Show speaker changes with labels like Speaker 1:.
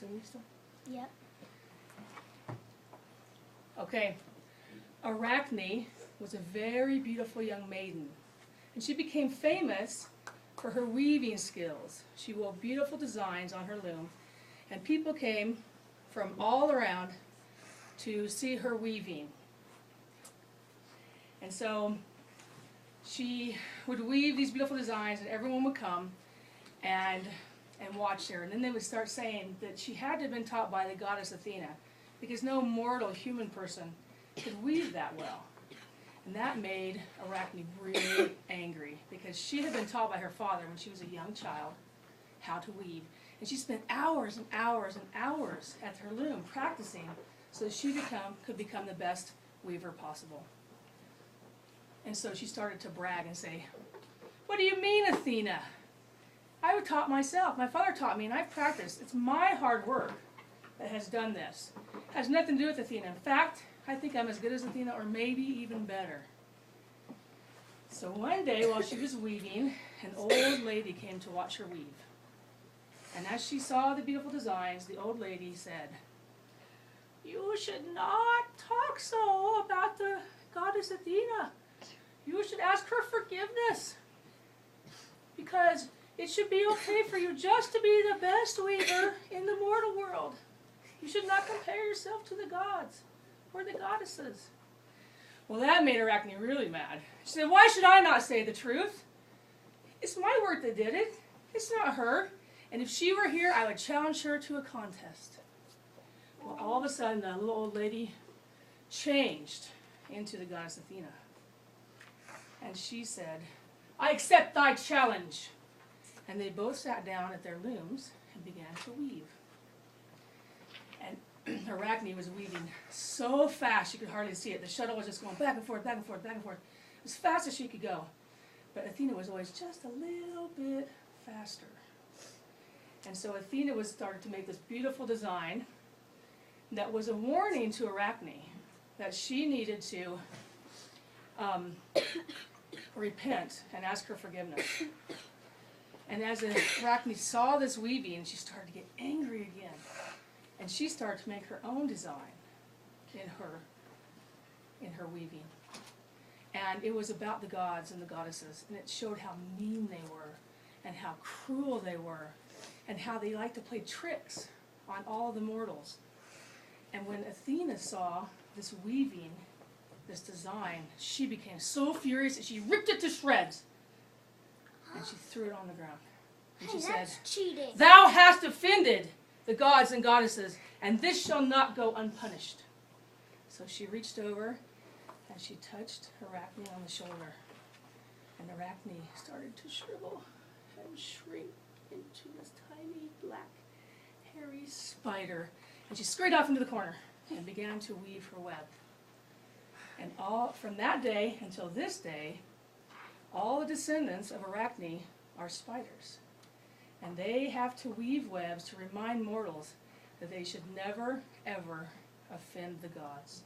Speaker 1: singing still?
Speaker 2: Yep.
Speaker 1: Okay. Arachne was a very beautiful young maiden, and she became famous for her weaving skills. She wove beautiful designs on her loom, and people came from all around to see her weaving. And so she would weave these beautiful designs, and everyone would come and watch her. And then they would start saying that she had to have been taught by the goddess Athena, because no mortal human person could weave that well. And that made Arachne really angry, because she had been taught by her father when she was a young child how to weave. And she spent hours and hours and hours at her loom practicing so that she could become the best weaver possible. And so she started to brag and say, "What do you mean, Athena? I taught myself. My father taught me, and I've practiced. It's my hard work that has done this. It has nothing to do with Athena. In fact, I think I'm as good as Athena, or maybe even better." So one day while she was weaving, an old lady came to watch her weave. And as she saw the beautiful designs, the old lady said, "You should not talk so about the goddess Athena. You should ask her forgiveness, because it should be okay for you just to be the best weaver in the mortal world. You should not compare yourself to the gods or the goddesses." Well, that made Arachne really mad. She said, "Why should I not say the truth? It's my work that did it. It's not her. And if she were here, I would challenge her to a contest." Well, all of a sudden, the little old lady changed into the goddess Athena. And she said, "I accept thy challenge." And they both sat down at their looms and began to weave. And Arachne was weaving so fast she could hardly see it. The shuttle was just going back and forth, back and forth, back and forth, as fast as she could go. But Athena was always just a little bit faster. And so Athena was started to make this beautiful design that was a warning to Arachne that she needed to repent and ask her forgiveness. And as Arachne saw this weaving, she started to get angry again. And she started to make her own design in her weaving. And it was about the gods and the goddesses. And it showed how mean they were, and how cruel they were, and how they liked to play tricks on all the mortals. And when Athena saw this weaving, this design, she became so furious that she ripped it to shreds. And she threw it on the ground. And she said,
Speaker 2: Cheating.
Speaker 1: "Thou hast offended the gods and goddesses, and this shall not go unpunished." So she reached over and she touched Arachne on the shoulder. And Arachne started to shrivel and shrink into this tiny black hairy spider. And she scurried off into the corner and began to weave her web. And all from that day until this day, all the descendants of Arachne are spiders. And they have to weave webs to remind mortals that they should never, ever offend the gods.